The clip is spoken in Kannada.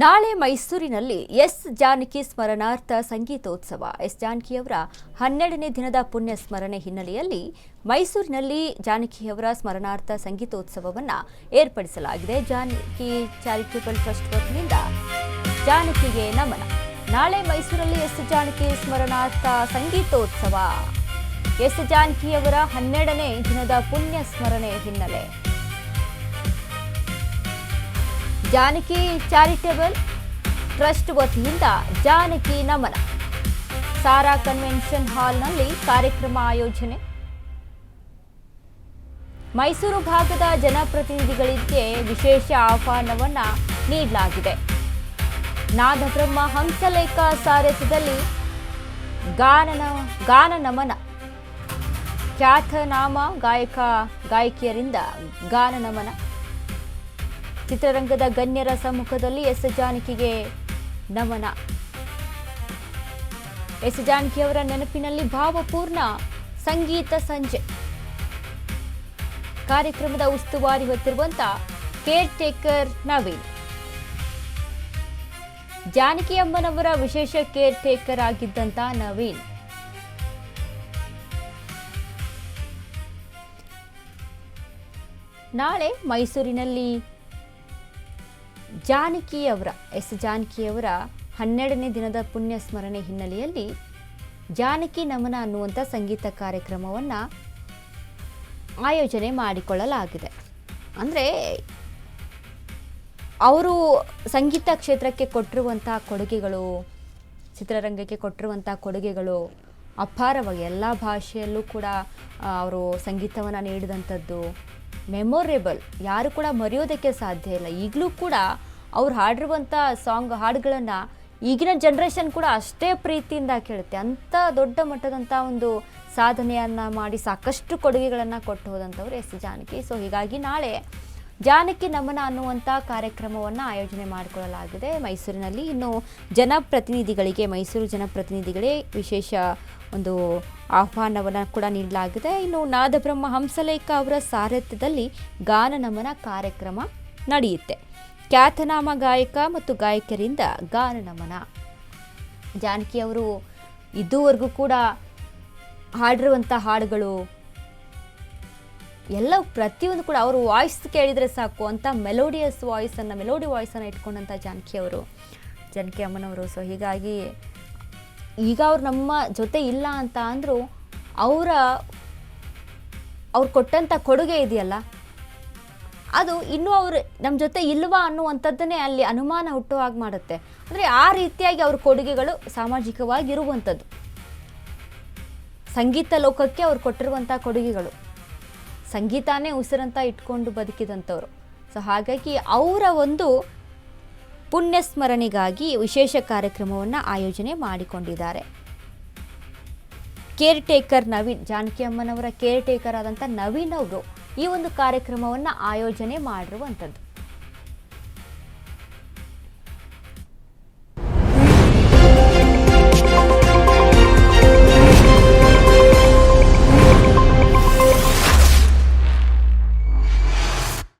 ನಾಳೆ ಮೈಸೂರಿನಲ್ಲಿ ಎಸ್ ಜಾನಕಿ ಸ್ಮರಣಾರ್ಥ ಸಂಗೀತೋತ್ಸವ. ಎಸ್ ಜಾನಕಿಯವರ 12ನೇ ದಿನದ ಪುಣ್ಯ ಸ್ಮರಣೆ ಹಿನ್ನೆಲೆಯಲ್ಲಿ ಮೈಸೂರಿನಲ್ಲಿ ಜಾನಕಿಯವರ ಸ್ಮರಣಾರ್ಥ ಸಂಗೀತೋತ್ಸವವನ್ನು ಏರ್ಪಡಿಸಲಾಗಿದೆ. ಜಾನಕಿ ಚಾರಿಟೇಬಲ್ ಟ್ರಸ್ಟ್ ವತಿಯಿಂದ ಜಾನಕಿಗೆ ನಮನ. ನಾಳೆ ಮೈಸೂರಲ್ಲಿ ಎಸ್ ಜಾನಕಿ ಸ್ಮರಣಾರ್ಥ ಸಂಗೀತೋತ್ಸವ. ಎಸ್ ಜಾನಕಿಯವರ 12ನೇ ದಿನದ ಪುಣ್ಯ ಸ್ಮರಣೆ ಹಿನ್ನೆಲೆ ಜಾನಕಿ ಚಾರಿಟೇಬಲ್ ಟ್ರಸ್ಟ್ ವತಿಯಿಂದ ಜಾನಕಿ ನಮನ. ಸಾರಾ ಕನ್ವೆನ್ಷನ್ ಹಾಲ್ನಲ್ಲಿ ಕಾರ್ಯಕ್ರಮ ಆಯೋಜನೆ. ಮೈಸೂರು ಭಾಗದ ಜನಪ್ರತಿನಿಧಿಗಳಿಗೆ ವಿಶೇಷ ಆಹ್ವಾನವನ್ನ ನೀಡಲಾಗಿದೆ. ನಾದಬ್ರಹ್ಮ ಹಂಸಲೇಖ ಸಾರಥ್ಯದಲ್ಲಿ ಗಾನ ನಮನ. ಖ್ಯಾತನಾಮ ಗಾಯಕಿಯರಿಂದ ಗಾನ ನಮನ. ಚಿತ್ರರಂಗದ ಗಣ್ಯರ ಸಮ್ಮುಖದಲ್ಲಿ ಎಸ್ ಜಾನಕಿಗೆ ನಮನ. ಎಸ್ ಜಾನಕಿಯವರ ನೆನಪಿನಲ್ಲಿ ಭಾವಪೂರ್ಣ ಸಂಗೀತ ಸಂಜೆ. ಕಾರ್ಯಕ್ರಮದ ಉಸ್ತುವಾರಿ ಹೊತ್ತಿರುವಂತ ಕೇರ್ ಟೇಕರ್ ನವೀನ್. ಜಾನಕಿ ಅಮ್ಮನವರ ವಿಶೇಷ ಕೇರ್ ಟೇಕರ್ ಆಗಿದ್ದಂತ ನವೀನ್. ನಾಳೆ ಮೈಸೂರಿನಲ್ಲಿ ಎಸ್ ಜಾನಕಿಯವರ 12ನೇ ದಿನದ ಪುಣ್ಯ ಸ್ಮರಣೆ ಹಿನ್ನೆಲೆಯಲ್ಲಿ ಜಾನಕಿ ನಮನ ಅನ್ನುವಂಥ ಸಂಗೀತ ಕಾರ್ಯಕ್ರಮವನ್ನು ಆಯೋಜನೆ ಮಾಡಿಕೊಳ್ಳಲಾಗಿದೆ. ಅಂದರೆ ಅವರು ಸಂಗೀತ ಕ್ಷೇತ್ರಕ್ಕೆ ಕೊಟ್ಟಿರುವಂಥ ಕೊಡುಗೆಗಳು, ಚಿತ್ರರಂಗಕ್ಕೆ ಕೊಟ್ಟಿರುವಂಥ ಕೊಡುಗೆಗಳು ಅಪಾರವಾಗಿ. ಎಲ್ಲ ಭಾಷೆಯಲ್ಲೂ ಕೂಡ ಅವರು ಸಂಗೀತವನ್ನು ನೀಡಿದಂಥದ್ದು ಮೆಮೊರೇಬಲ್. ಯಾರು ಕೂಡ ಮರೆಯೋದಕ್ಕೆ ಸಾಧ್ಯ ಇಲ್ಲ. ಈಗಲೂ ಕೂಡ ಅವ್ರು ಹಾಡಿರುವಂಥ ಹಾಡುಗಳನ್ನು ಈಗಿನ ಜನ್ರೇಷನ್ ಕೂಡ ಅಷ್ಟೇ ಪ್ರೀತಿಯಿಂದ ಕೇಳುತ್ತೆ. ಅಂಥ ದೊಡ್ಡ ಮಟ್ಟದಂಥ ಒಂದು ಸಾಧನೆಯನ್ನು ಮಾಡಿ ಸಾಕಷ್ಟು ಕೊಡುಗೆಗಳನ್ನು ಕೊಟ್ಟು ಹೋದಂಥವ್ರು ಎಸ್ ಜಾನಕಿ. ಸೊ ಹೀಗಾಗಿ ನಾಳೆ ಜಾನಕಿ ನಮನ ಅನ್ನುವಂಥ ಕಾರ್ಯಕ್ರಮವನ್ನು ಆಯೋಜನೆ ಮಾಡಿಕೊಳ್ಳಲಾಗಿದೆ ಮೈಸೂರಿನಲ್ಲಿ. ಇನ್ನು ಮೈಸೂರು ಜನಪ್ರತಿನಿಧಿಗಳೇ ವಿಶೇಷ ಒಂದು ಆಹ್ವಾನವನ್ನು ಕೂಡ ನೀಡಲಾಗಿದೆ. ಇನ್ನು ನಾದಬ್ರಹ್ಮ ಹಂಸಲೇಖ ಅವರ ಸಾರಥ್ಯದಲ್ಲಿ ಗಾನ ನಮನ ಕಾರ್ಯಕ್ರಮ ನಡೆಯುತ್ತೆ. ಖ್ಯಾತನಾಮ ಗಾಯಕ ಮತ್ತು ಗಾಯಕರಿಂದ ಗಾನ ನಮನ. ಜಾನಕಿ ಅವರು ಇದುವರೆಗೂ ಕೂಡ ಹಾಡಿರುವಂಥ ಹಾಡುಗಳು ಎಲ್ಲ ಪ್ರತಿಯೊಂದು ಕೂಡ ಅವರು ವಾಯ್ಸ್ ಕೇಳಿದರೆ ಸಾಕು ಅಂತ ಮೆಲೋಡಿ ವಾಯ್ಸನ್ನು ಇಟ್ಕೊಂಡಂಥ ಜಾನಕಿ ಅಮ್ಮನವರು. ಸೊ ಹೀಗಾಗಿ ಈಗ ಅವ್ರು ನಮ್ಮ ಜೊತೆ ಇಲ್ಲ ಅಂತ ಅಂದರೂ ಅವ್ರು ಕೊಟ್ಟಂಥ ಕೊಡುಗೆ ಇದೆಯಲ್ಲ, ಅದು ಇನ್ನೂ ಅವರು ನಮ್ಮ ಜೊತೆ ಇಲ್ವಾ ಅನ್ನುವಂಥದ್ದನ್ನೇ ಅಲ್ಲಿ ಅನುಮಾನ ಹುಟ್ಟುವ ಹಾಗೆ ಮಾಡುತ್ತೆ. ಅಂದರೆ ಆ ರೀತಿಯಾಗಿ ಅವ್ರ ಕೊಡುಗೆಗಳು ಸಾಮಾಜಿಕವಾಗಿ ಇರುವಂಥದ್ದು. ಸಂಗೀತ ಲೋಕಕ್ಕೆ ಅವ್ರು ಕೊಟ್ಟಿರುವಂಥ ಕೊಡುಗೆಗಳು ಸಂಗೀತನೇ ಉಸಿರಂತ ಇಟ್ಕೊಂಡು ಬದುಕಿದಂಥವ್ರು. ಸೊ ಹಾಗಾಗಿ ಅವರ ಒಂದು ಪುಣ್ಯ ಸ್ಮರಣೆಗಾಗಿ ವಿಶೇಷ ಕಾರ್ಯಕ್ರಮವನ್ನು ಆಯೋಜನೆ ಮಾಡಿಕೊಂಡಿದ್ದಾರೆ. ಕೇರ್ ಟೇಕರ್ ನವೀನ್, ಜಾನಕಿ ಅಮ್ಮನವರ ಕೇರ್ ಟೇಕರ್ ಆದಂಥ ನವೀನ್ ಅವರು ಈ ಒಂದು ಕಾರ್ಯಕ್ರಮವನ್ನು ಆಯೋಜನೆ ಮಾಡಿರುವಂಥದ್ದು.